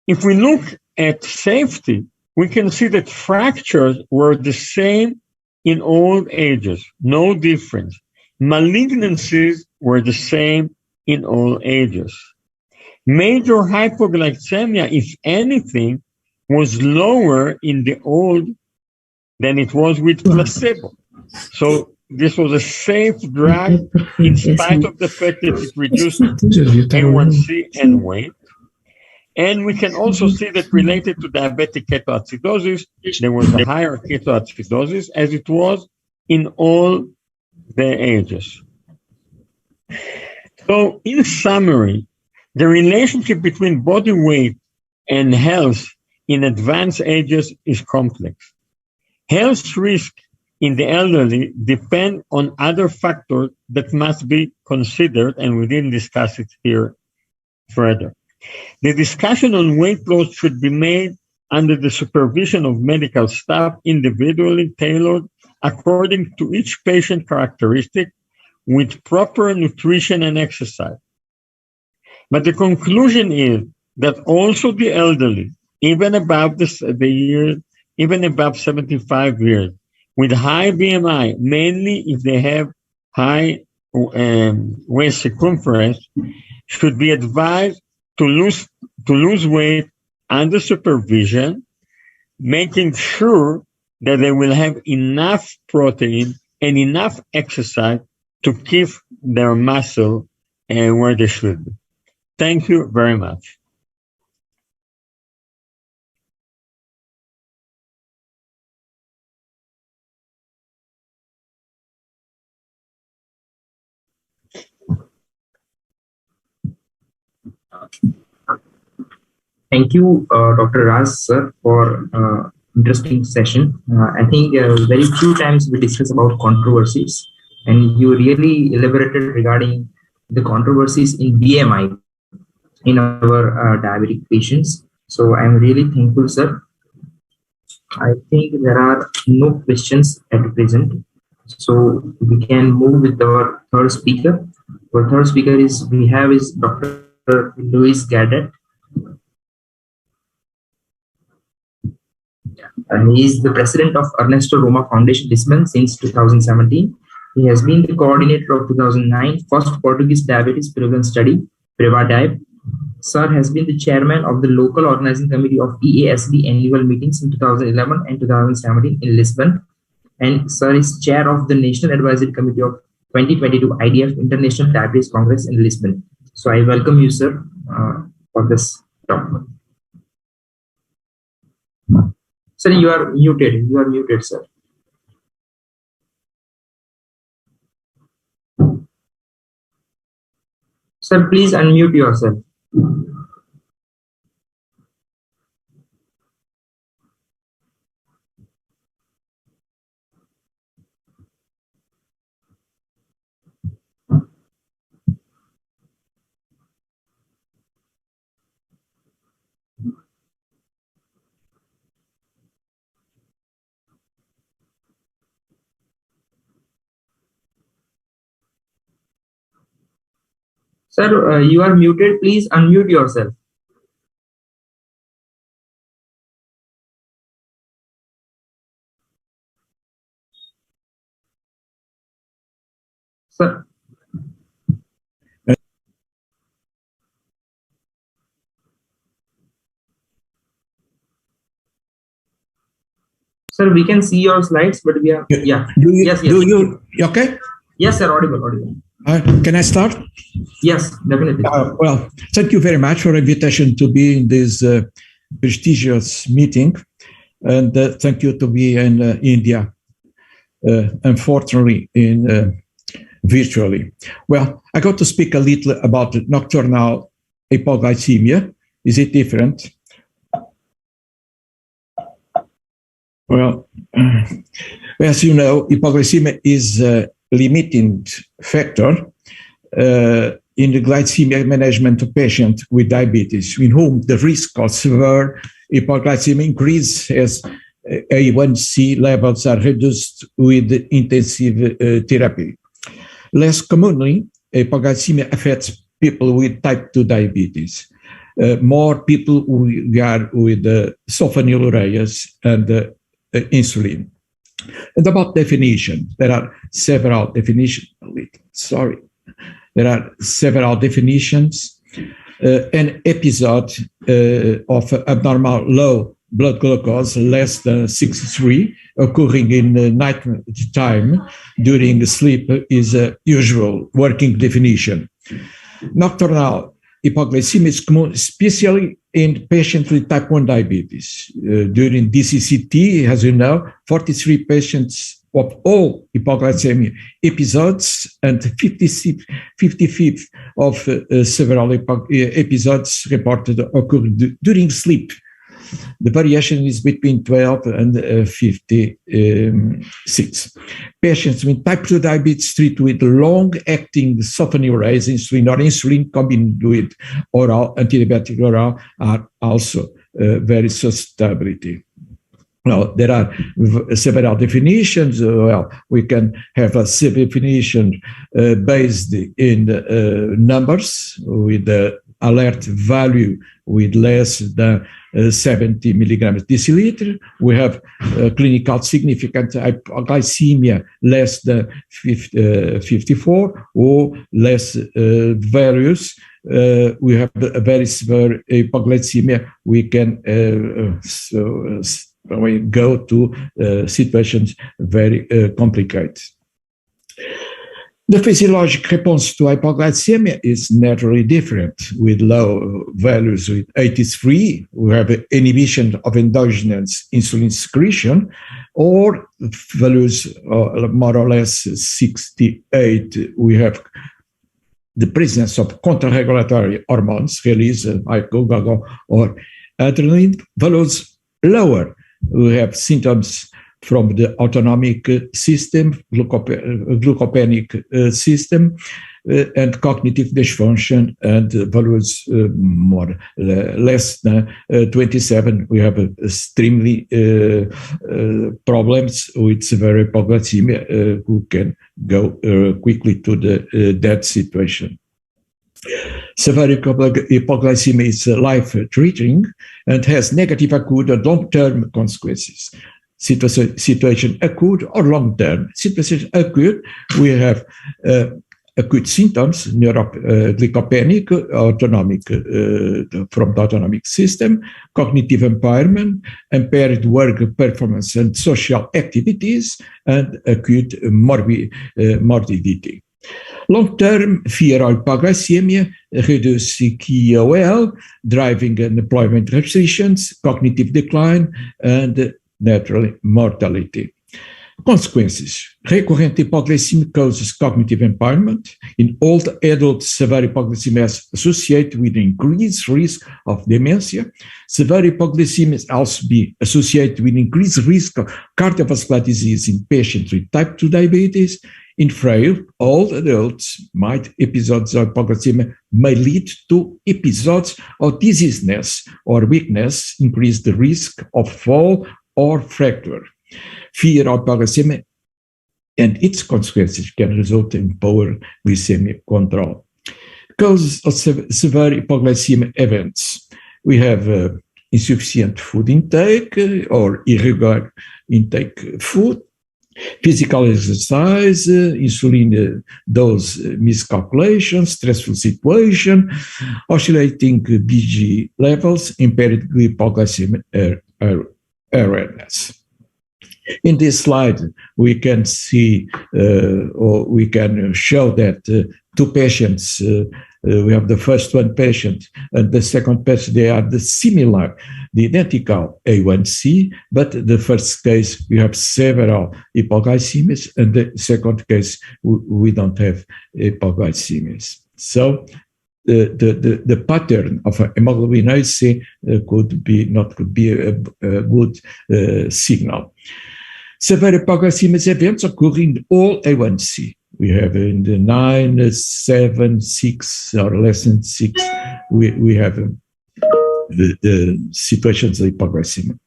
S3: If we look at safety, we can see that fractures were the same in all ages, no difference. Malignancies were the same in all ages. Major hypoglycemia, if anything, was lower in the old than it was with placebo. So this was a safe drug in spite of the fact that it reduced A1C and weight. And we can also see that related to diabetic ketoacidosis, there was a higher ketoacidosis as it was in all the ages. So in summary, the relationship between body weight and health in advanced ages is complex. Health risk in the elderly depend on other factors that must be considered, and we didn't discuss it here further. The discussion on weight loss should be made under the supervision of medical staff, individually tailored according to each patient characteristic with proper nutrition and exercise. But the conclusion is that also the elderly, even above even above 75 years, with high BMI, mainly if they have high waist circumference, should be advised to lose weight under supervision, making sure that they will have enough protein and enough exercise to keep their muscle where they should be. Thank you very much.
S1: Thank you, Dr. Raz, sir, for interesting session. I think very few times we discuss about controversies, and you really elaborated regarding the controversies in BMI in our diabetic patients. So I'm really thankful, sir. I think there are no questions at present. So we can move with our third speaker. Our third speaker is Dr. Luis Gaddad. He is the president of Ernesto Roma Foundation Lisbon since 2017. He has been the coordinator of 2009 first Portuguese diabetes prevalence study, PrevaDiab. Sir has been the chairman of the local organizing committee of EASD annual meetings in 2011 and 2017 in Lisbon. And Sir is chair of the National Advisory Committee of 2022 IDF International Diabetes Congress in Lisbon. So I welcome you, sir, for this talk. Sir, you are muted. You are muted, sir. Sir, please unmute yourself. Sir, you are muted. Please unmute yourself. Sir. Sir, we can see your slides, but we are, yeah. Yes.
S5: Okay?
S1: Yes, sir, audible.
S5: Can I start?
S1: Yes, definitely.
S5: Well, thank you very much for the invitation to be in this prestigious meeting. And thank you to be in India, unfortunately, virtually. Well, I got to speak a little about nocturnal hypoglycemia. Is it different? Well, as you know, hypoglycemia is a limiting factor in the glycemia management of patients with diabetes, in whom the risk of severe hypoglycemia increase as A1C levels are reduced with intensive therapy. Less commonly, hypoglycemia affects people with type 2 diabetes. More people are with sulfonylureas and insulin. And about definition, there are several definitions. There are several definitions. An episode of abnormal low blood glucose less than 63 occurring in night time during sleep is a usual working definition. Nocturnal hypoglycemia is common, especially in patients with type 1 diabetes. During DCCT, as you know, 43 patients of all hypoglycemia episodes and 55 of several episodes reported occurred during sleep. The variation is between 12 and 56. Patients with type 2 diabetes treated with long-acting sulfonylureas, insulin or insulin combined with oral antidiabetic oral are also very susceptibility. Now, there are several definitions. Well, we can have a definition based in numbers with the alert value with less than 70 milligrams deciliter. We have clinical significant hypoglycemia less than 54 or less values. We have a very severe hypoglycemia. We can we go to situations very complicated. The physiologic response to hypoglycemia is naturally different. With low values with 83, we have inhibition of endogenous insulin secretion, or values more or less 68, we have the presence of counter-regulatory hormones released by glucagon or adrenaline. Values lower, we have symptoms from the autonomic system, glucopenic system, and cognitive dysfunction, and values less than 27. We have extremely problems with severe hypoglycemia who can go quickly to the death situation. Severe hypoglycemia is life-threatening and has negative acute and long-term consequences. Situation acute or long-term. Situation acute, we have acute symptoms, neuroglycopenic, autonomic, from the autonomic system, cognitive impairment, impaired work performance and social activities, and acute morbidity. Long-term fear of hypoglycemia, reduced QOL, driving and employment restrictions, cognitive decline, and naturally mortality. Consequences. Recurrent hypoglycemia causes cognitive impairment. In old adults, severe hypoglycemia is associated with increased risk of dementia. Severe hypoglycemia is also be associated with increased risk of cardiovascular disease in patients with type 2 diabetes. In frail old adults, episodes of hypoglycemia may lead to episodes of dizziness or weakness, increase the risk of fall or fracture. Fear of hypoglycemia and its consequences can result in poor glycemic control. Causes of severe hypoglycemia events. We have insufficient food intake or irregular intake food, physical exercise, insulin dose miscalculation, stressful situation, oscillating BG levels, impaired hypoglycemic awareness. In this slide, we can see or we can show that two patients, we have the first one patient and the second patient, they are the identical A1C, but the first case we have several hypoglycemias, and the second case we don't have hypoglycemias. So the pattern of hemoglobin A1C could be a good signal. Severe hypoglycemic events occur in all A1C. We have in the 9, 7, 6, or less than 6, we have the situations of hypoglycemia.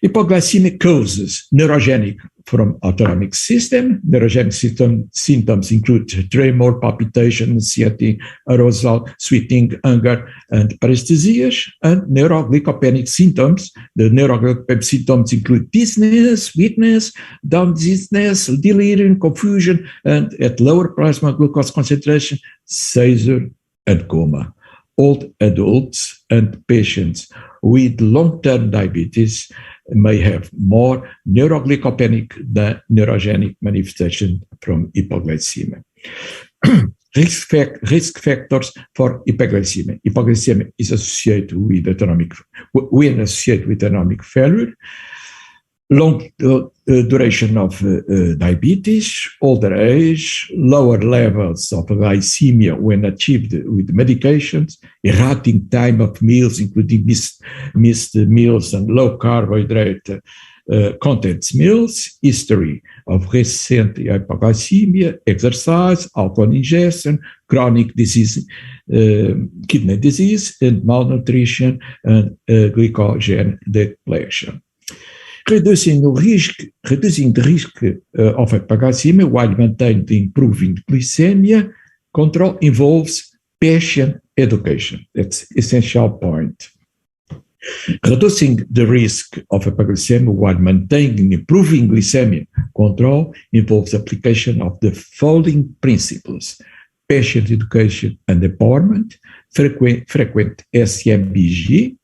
S5: Hypoglycemic causes neurogenic from autonomic system. Neurogenic symptoms include tremor, palpitation, anxiety, arousal, sweating, anger, and paresthesias. And neuroglycopenic symptoms. The neuroglycopenic symptoms include dizziness, weakness, dizziness, delirium, confusion, and at lower plasma glucose concentration, seizure, and coma. Old adults and patients with long-term diabetes may have more neuroglycopenic than neurogenic manifestation from hypoglycemia. Risk factors for hypoglycemia. Hypoglycemia is associated with autonomic failure, long duration of diabetes, older age, lower levels of glycemia when achieved with medications, erratic time of meals, including missed meals and low carbohydrate contents meals, history of recent hypoglycemia, exercise, alcohol ingestion, chronic disease, kidney disease, and malnutrition, and glycogen depletion. Reducing the risk of hypoglycemia while maintaining improving glycemia control involves patient education. That's an essential point. Reducing the risk of hypoglycemia while maintaining improving glycemia control involves application of the following principles: patient education and empowerment, frequent SMBG,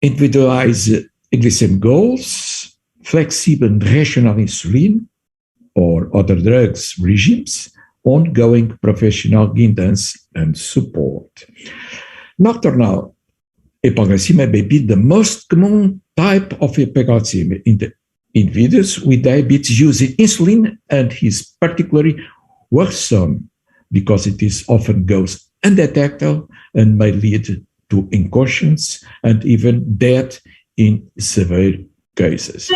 S5: individualized glycemic goals, flexible and rational insulin or other drugs regimes, ongoing professional guidance and support. Nocturnal hypoglycemia may be the most common type of hypoglycemia in the individuals with diabetes using insulin, and is particularly worrisome because it is often goes undetectable and may lead to inconscience and even death in severe cases.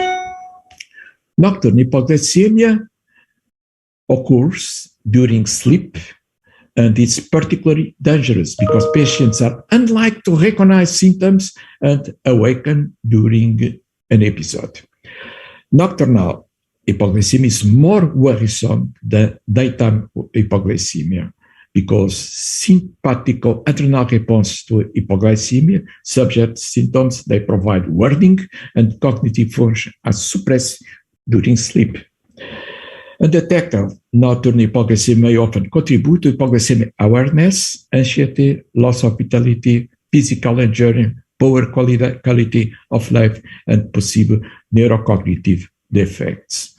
S5: Nocturnal hypoglycemia occurs during sleep, and it's particularly dangerous because patients are unlikely to recognize symptoms and awaken during an episode. Nocturnal hypoglycemia is more worrisome than daytime hypoglycemia because sympathetical adrenal response to hypoglycemia subject symptoms, they provide warning, and cognitive function are suppressed during sleep. Undetected nocturnal hypoglycemia may often contribute to hypoglycemic awareness, anxiety, loss of vitality, physical injury, poor quality of life, and possible neurocognitive defects.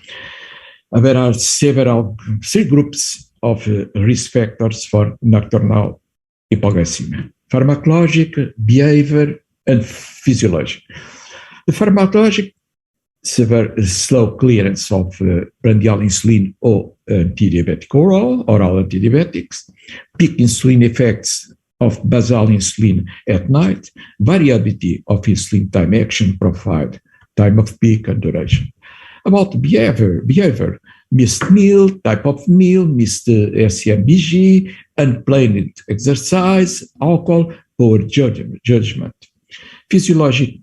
S5: And there are three groups of risk factors for nocturnal hypoglycemia: pharmacologic, behavior, and physiologic. The pharmacologic, severe slow clearance of prandial insulin or antidiabetic oral antidiabetics, peak insulin effects of basal insulin at night, variability of insulin time action profile, time of peak and duration. About behavior, missed meal, type of meal, missed SMBG, unplanned exercise, alcohol, poor judgment. Physiologic,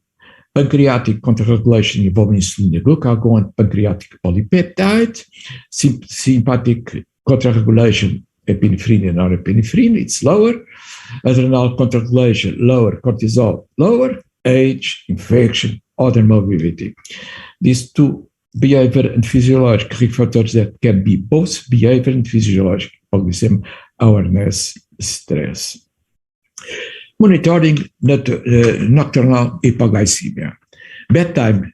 S5: pancreatic contrarregulation involving insulin, glucagon, pancreatic polypeptide, sympathetic contrarregulation, epinephrine and norepinephrine, it's lower. Adrenal contrarregulation, lower. Cortisol, lower. Age, infection, other mobility. These two behavior and physiologic risk factors that can be both behavior and physiologic hypoglycemia, awareness, stress. Monitoring nocturnal hypoglycemia. Bedtime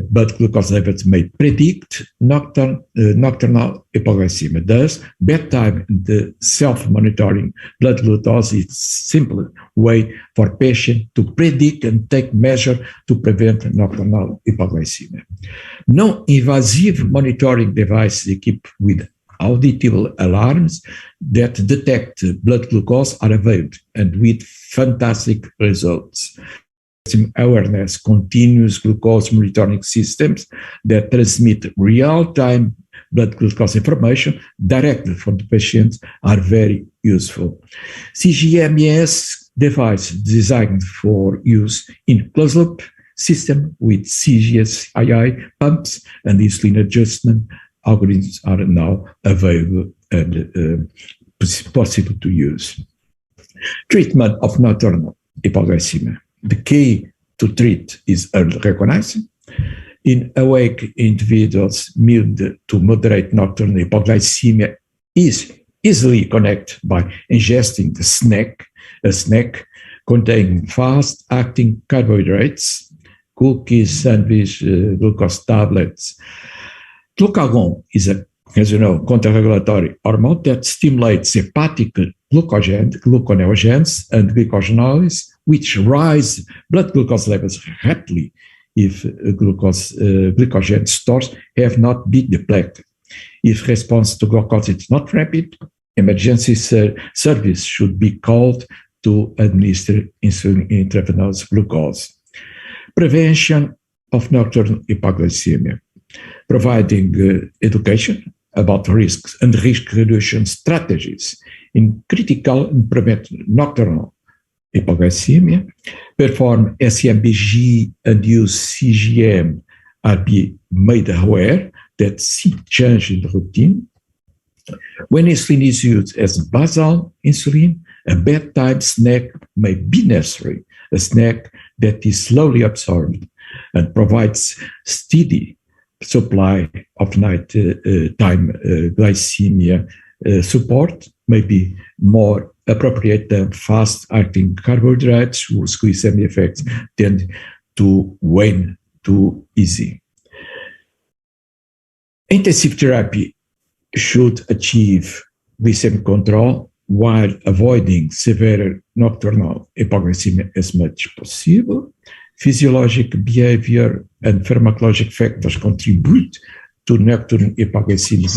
S5: blood glucose levels may predict nocturnal hypoglycemia. Thus, bedtime, the self-monitoring blood glucose is a simple way for patients to predict and take measures to prevent nocturnal hypoglycemia. Non-invasive monitoring devices equipped with auditable alarms that detect blood glucose are available, and with fantastic results. Awareness, continuous glucose monitoring systems that transmit real-time blood glucose information directly from the patients are very useful. CGMES device designed for use in closed-loop system with CGSII pumps and insulin adjustment algorithms are now available and possible to use. Treatment of nocturnal hypoglycemia. The key to treat is early recognizing. In awake individuals, mild to moderate nocturnal hypoglycemia is easily connected by ingesting a snack containing fast-acting carbohydrates, cookies, sandwich, glucose tablets. Glucagon is a, as you know, counter-regulatory hormone that stimulates hepatic gluconeogenesis and glycogenolysis, which rise blood glucose levels rapidly if glycogen stores have not been depleted. If response to glucose is not rapid, emergency service should be called to administer insulin intravenous glucose. Prevention of nocturnal hypoglycemia, providing education about risks and risk reduction strategies in critical and prevent nocturnal hypoglycemia, perform SMBG and use CGM are be made aware that see change in the routine. When insulin is used as basal insulin, a bedtime snack may be necessary, a snack that is slowly absorbed and provides steady supply of night-time glycemia support may be more appropriate than fast-acting carbohydrates whose glycemic effects tend to wane too easy. Intensive therapy should achieve glycemic control while avoiding severe nocturnal hypoglycemia as much as possible. Physiologic behavior and pharmacologic factors contribute to nocturnal hypoglycemia,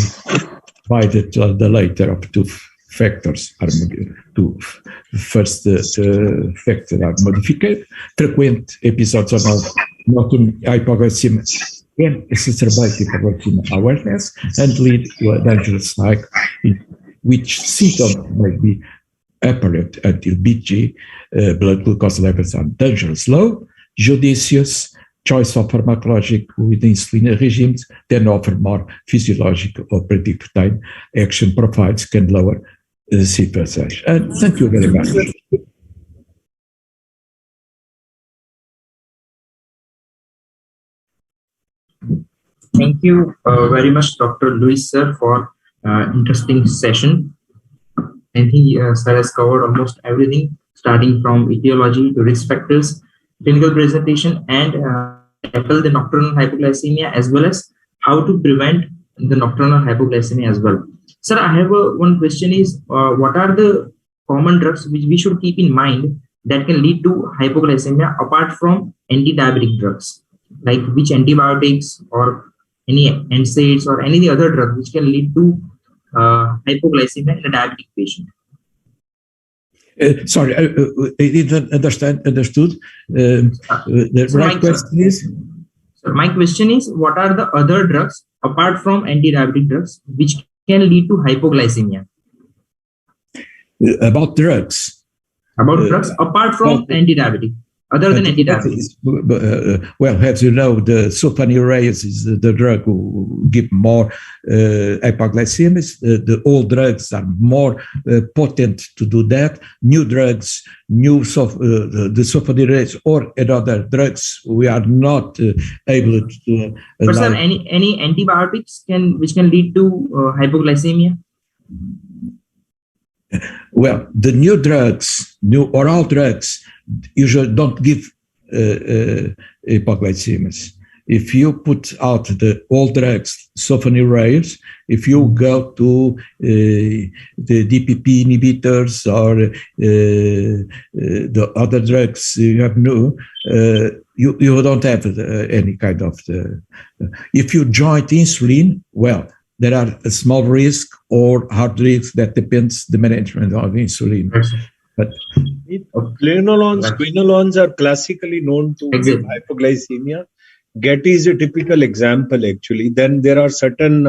S5: provided the later of two factors are factors are modified. Frequent episodes of nocturnal hypoglycemia can exacerbate hypoglycemia awareness and lead to a dangerous cycle in which symptoms may be apparent until BG, blood glucose levels are dangerous low. Judicious choice of pharmacologic with insulin regimes then offer more physiologic or predictive time action profiles can lower the CPSH. And thank you very much.
S1: Thank you very much, Dr. Luis, sir, for interesting session. I think sir has covered almost everything, starting from etiology to risk factors, clinical presentation, and tackle the nocturnal hypoglycemia as well as how to prevent the nocturnal hypoglycemia as well. Sir, I have one question is, what are the common drugs which we should keep in mind that can lead to hypoglycemia apart from anti-diabetic drugs? Like which antibiotics or any NSAIDs or any other drug which can lead to hypoglycemia in a diabetic patient?
S5: Sorry, I didn't understood. The
S1: so
S5: right question is?
S1: My question is, what are the other drugs apart from anti-diabetic drugs which can lead to hypoglycemia?
S5: About drugs?
S1: About drugs apart from anti-diabetic, other than anti-diabetic.
S5: Well, as you know, the sulfonylureas is the drug who give more hypoglycemia. The old drugs are more potent to do that. New drugs, the sulfonylureas or other drugs, we are not able to.
S1: But sir, any antibiotics which can lead to hypoglycemia?
S5: Well, the new drugs, new oral drugs, usually don't give hypoglycemias. If you put out the old drugs, sulfonylureas, if you go to the DPP inhibitors or the other drugs you have new, you don't have any kind of if you join insulin, well, there are a small risk or hard risk that depends the management of insulin. But
S2: quinolones are classically known to give hypoglycemia. Getty is a typical example, actually. Then there are certain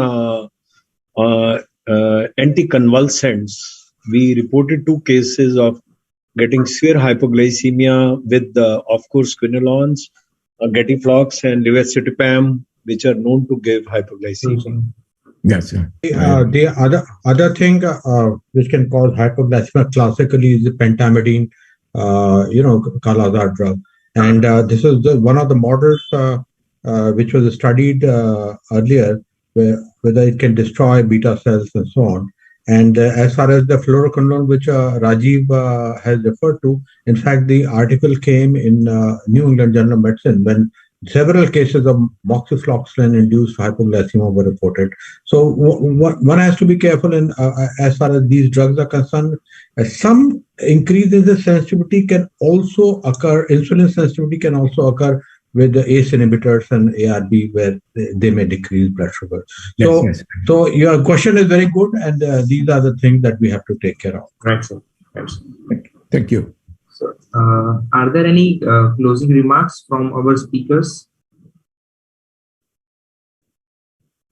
S2: anticonvulsants. We reported 2 cases of getting severe hypoglycemia with, of course, quinolones, Gettyflox and levetiracetam, which are known to give hypoglycemia.
S5: Yes, sir.
S6: The other thing which can cause hypoglycemia classically is the pentamidine, Kala-Azar drug, and this is one of the models which was studied earlier, whether it can destroy beta cells and so on. And as far as the fluoroquinolone, which Rajiv has referred to, in fact, the article came in New England Journal of Medicine when several cases of moxifloxacin-induced hypoglycemia were reported. So one has to be careful in as far as these drugs are concerned. Some increase in the sensitivity can also occur. Insulin sensitivity can also occur with the ACE inhibitors and ARB, where they may decrease blood sugar. So your question is very good, and these are the things that we have to take care of.
S1: Right, sir.
S5: Thank you.
S1: So, are there any closing remarks from our speakers?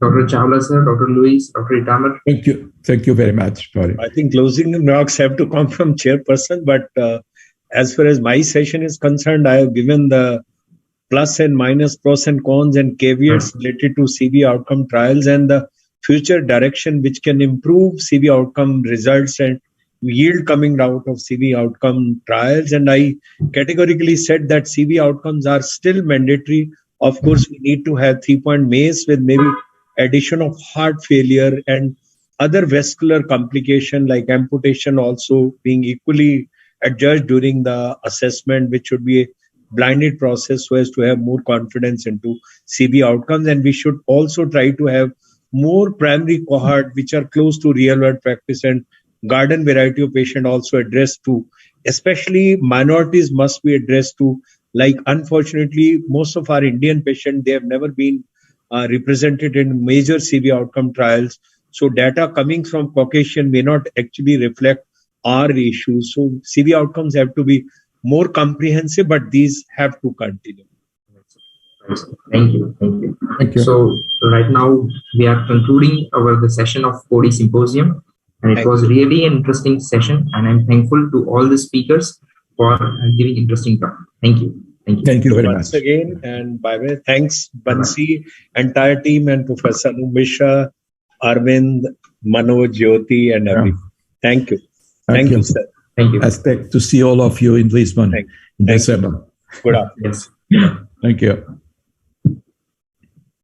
S1: Dr. Chawla, sir, Dr. Luis, Dr. Itamar.
S5: Thank you. Thank you very much for it.
S2: I think closing remarks have to come from chairperson, but as far as my session is concerned, I have given the plus and minus, pros and cons and caveats related to CV outcome trials and the future direction which can improve CV outcome results and yield coming out of CV outcome trials. And I categorically said that CV outcomes are still mandatory. Of course, we need to have 3-point MACE with maybe addition of heart failure and other vascular complication like amputation also being equally adjudged during the assessment, which should be a blinded process so as to have more confidence into CV outcomes. And we should also try to have more primary cohort which are close to real world practice and garden variety of patient also addressed to, especially minorities must be addressed to. Like, unfortunately, most of our Indian patients, they have never been represented in major CV outcome trials. So data coming from Caucasian may not actually reflect our issues. So CV outcomes have to be more comprehensive, but these have to continue.
S1: Thank you. So right now we are concluding the session of CODHY Symposium, and it was really an interesting session, and I'm thankful to all the speakers for giving interesting talk. Thank you.
S5: Thank you very much.
S2: Once again, and by the way, thanks Bansi, entire team, and Professor Mishra, Arvind, Manoj, Jyoti, and everyone. Thank you. Thank you, sir.
S1: Thank you.
S5: I expect to see all of you in Lisbon in December.
S2: Good afternoon.
S1: Yes.
S5: Thank you.